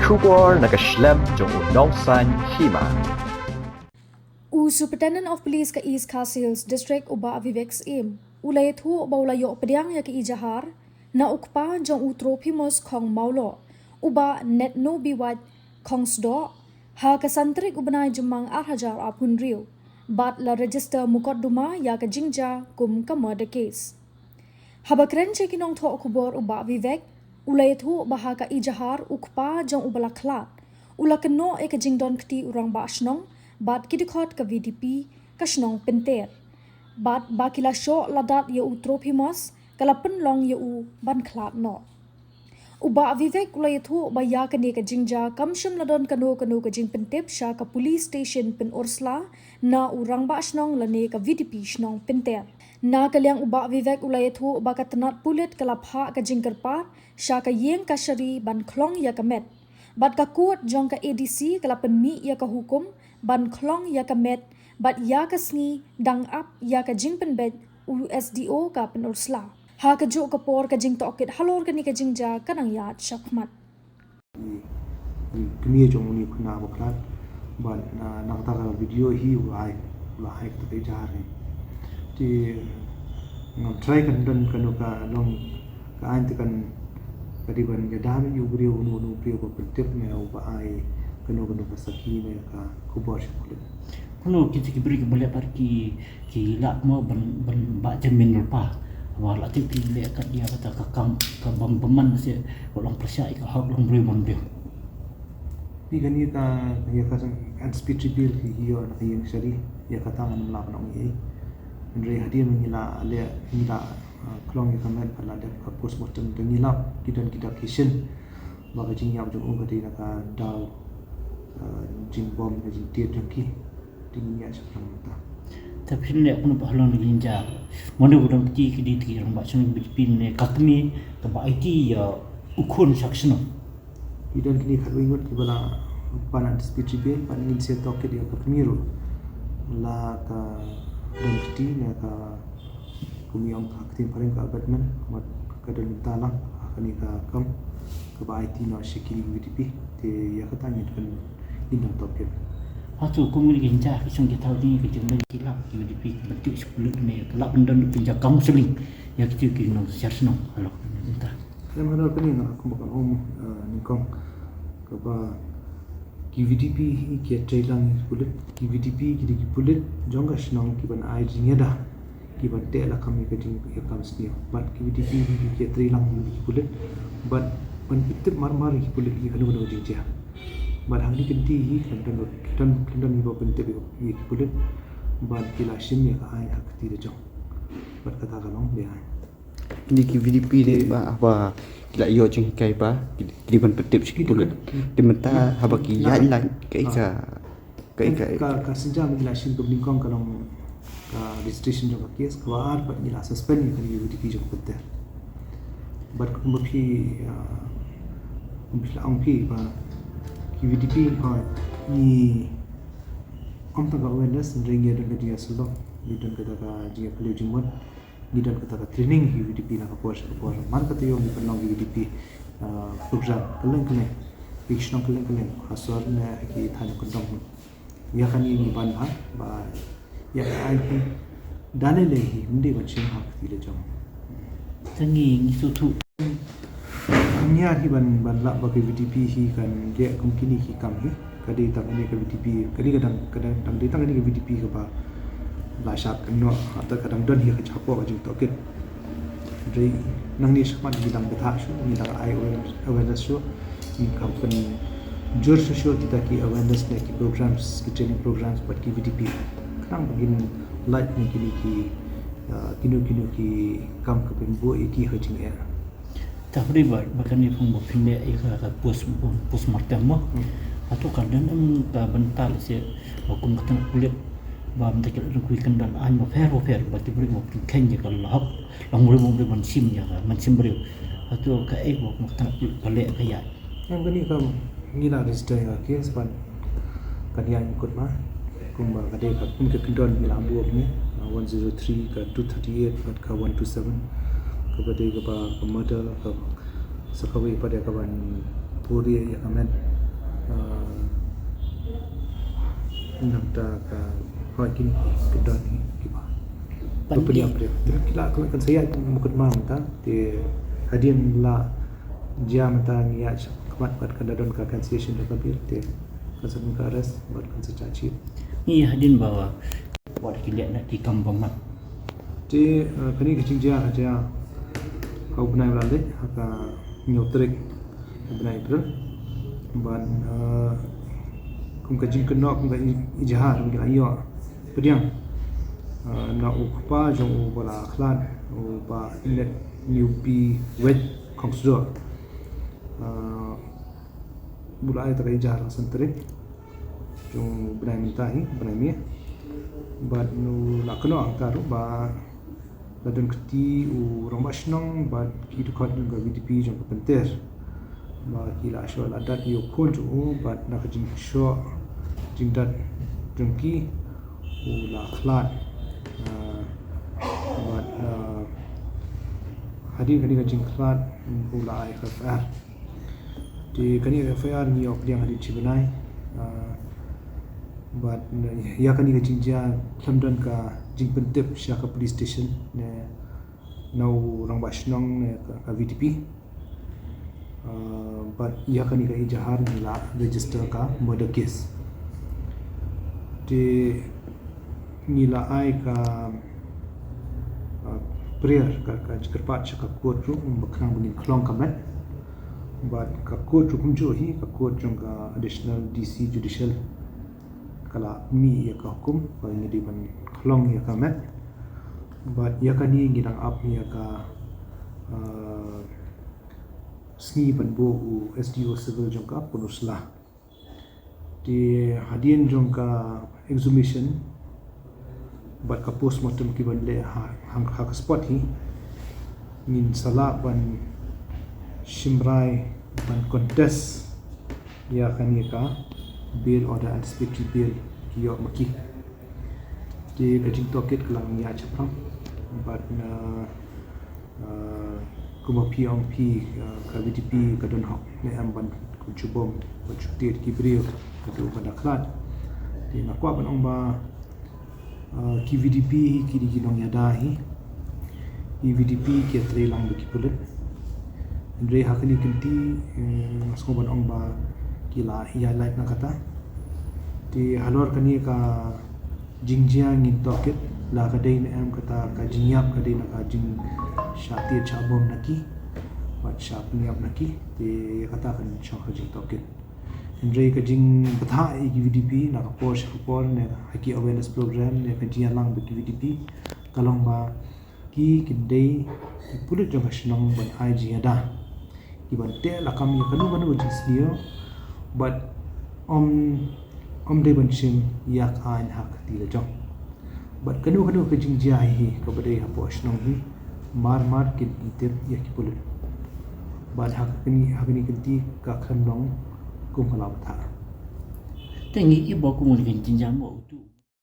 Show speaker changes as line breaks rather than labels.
Shubor nakaslem jong unongsan Hima.
Superintendent of Police ka East Castles District uba Vivek's aim. Ulay thu uba ulayo pediang ya ka ijahar na ukpa jong utropimos kong maulo. Uba net no biwat kong sdo ha kasantrik ubanay jumang arhajar apun riu. Bat la register mukot duma ya ka jingja kum ka murder case. Habakren chekinong tho kubor uba Vivek ulay thu baha ka ijahar ukpa jong ubala klat. Ula keno e ka jingdon kti urang ba asnong bat kidikot ka VDP ka shnong Pynter. Bat bakila syo ladat ya utropimos kalapen long ya u ban klat no. Uba Vivek ulay thu baya kani ka jingja kamsham ladon kano ka jing Pynïap Shah ka police station Pin Ursla na urang ba asnong lane ka VDP shnong Pynter. Na kalyang uba Vivek ulay thu ba ka tanat pulit kalapha ka jing karpat Shah ka yeng ka shari ban Khlong ya ka met. Bat ka kuat jong ka ADC kalapen mi ya ka hukum ban Khlong ya ka met bat ya ka sngi dang up ya ka jing penbed USDO ka Pin Ursla. Ha ka jo ka por ka jing Tohkit halor ka ni ka jing ja kanang yat shakmat.
Kini jong ni kuna baklat ban nang ta video hi wai la hai ta be jar hai ti ngam try kan don kanu ka long ka an te kan kadiban ga dam yu brio nu brio ko Pynïap me au ba ai kanu ka saki me ka kubor shukle
kalau kita beri kembali pergi kilak mau ban ba jamin lupa wala ti le kat dia kata kakam ka bamban se orang percaya ka hak long beri mon dia
ni gani ka ya ka an speech bill hi yo na yang shari ya ka tangan la nong ye andre hadir mengila le mila Khlong ya kamen pala de ka postmortem de ngila kidan kita kitchen ba ka jing yam jong ka na ka daw jing bom de jing tiet jong ki tingnya sekarang ta
tapi ni pun bahalon ginja mana budang ti ki di orang baction pin ne katmi ka ba IT ya ukun saksno
idan kini khalwi ngot ki bala panan speech bill panin se Tohkit ya ka kmiru la ka dengti ne ka kumiyong ka tin paring ka batman mat ka dan talang kani ka kam ka ba IT no shikili VDP te ya ka tanya kan indang Tohkit
Hatu kumuli ginja kisung kita ni kita mesti kilap UDP betul 10 ni kelap benda pinjam counseling ya kita kena siasno kalau entah
kan ada kini nak aku bukan nikong ke ba VDP ki trailang kulit VDP ki kulit jongga snong ki ban ai jingya dah ki ban te la kami ke jing ya kam snia but VDP ki trailang kulit but ban Pynïap mar ki kulit ki kanu kanu jingja but hang ni kenti hi kan ni ba Pynïap ki kulit but kila shin ya ai hak ti de jong but kata kalong dia
ni ki VDP de ba kila yo jing kai ba ki ban Pynïap sikit kulit de menta haba ki yan la kai
ka sejam kila shin ko nikong kalong ka registration jong case kwar but ni la suspend ni kan VDP jong Pynter but kumpi angpi ba VDP ni om ta ga awareness ring ya dan dia selo ni dan kata ka dia perlu jumot ni dan kata ka training VDP na ka course man kata yo ni penong VDP program kelen pisnong kelen hasor na ki than kondong ya kan ni ban ha ba ya ai dane le hi ndi ba chin ha ti le jong
tangi ngisu tu
nya hi ban la ba VDP hi kan ge kum kini hi kam hi kadi tak ni ke VDP kadi kadang tang di tang ni ke VDP ke ba la syak no ata kadang don hi ka chapo ka jing Tohkit dei nang ni sakmat di dang betha shu ni dang ai awareness shu ni kam kan jur shu kita ki awareness ne ki programs ki training programs but ki VDP kadang begin light ni kini ki kinu ki kam ka pembo ki ha jing era
tak beri bahkan ni pun berpindah ke postmortem mah atau kadang ka bental se hukum kata kulit ba mentakil kui kendal an mo fair berarti beri mo kenya kalau hak lang mo mansim ya mansim beri atau ka mo kata balik kaya
yang gani kam ngila register ya case ban kadian ikut mah kumba kade ka pun ke kendon ngila ambu ni 103 ka 238 ka 127 kepada kepada murder ke sekawi pada kawan puri yang aman nak dah hoi kini kedan ni kiba Pynïap dia kila kan saya mukut mam ta te hadian la jam ta niya kemat kat kadadon ka cancellation da kabil te kasabun ka arrest buat kan secaci
ni hadin bawa buat kiliat nak tikam pamat
te kani kecing dia aja kau benai balik haka nyotrik benai bro ban kum kajing kenok kum ijahar kum ayo pediang na ukpa jong bala khlan ba net newbie wet kongsdo bulai ta ijahar santre jong benai mintahi benai mi ba nu la kenok taru ba ladon keti orang basnong ba kitu khat ga VDP jong Pynter ba kila sho adat yo konjo ba na kajing sho jingdat jengki la khlat ba hadir kani kajing khlat ula ai FR di kani FR ni ok yang hadir cibenai ba ya kani kajing ja London ka jing Pynter Shah ka police station ne nau orang basnong ne ka VDP but ia kani ka ijahar nila register ka murder case di nila ai ka prayer ka kerpat ka court room bakang bunin Khlong kamat but ka court room jo hi ka court jong ka additional DC judicial kala mi ya ka hukum ka ni di ban Khlong ya kamat but ia kani ngidang up ya ka sni banbo u SDO civil jongka punusla di hadian jongka exhumation bat ka postmortem ki banle hang ka spot hi min sala ban shimrai ban contest ya kani ka bail order anticipatory bail ki yo maki di kajing Tohkit Khlong ya chapram bat na kuma PMP ka VDP ka don hok ne amban ku chubom ku chuktir ki brio tu pada klat di nakwa ban ong ba ki VDP ki di ginong yada hi VDP ki tre lang ki pulut andre hakni kinti sko ban ong ba ki la ya light na kata di halor kani ka jingjiang in Tohkit la ka dei ne am kata ka jingyap ka dei na ka jing Shah tia chabom naki buat Shah Pynïap naki di kata kan Shah ka jing Tohkit andre ka jing batha i VDP na ka posh por ne haki awareness program ne ka jia lang bi VDP kalong ba ki kindei pulut jong hasnong ban IG ada ki ban te la kam ya kanu banu jing sio but om de ban chim yak an hak ti la jong but kanu ka jing jia hi ka badai ha posh nong hi mar kin intip ya ki pulut bad hakni kinti ka Khlong kum khala batha
tengi ibo kumul kin jinjam mo tu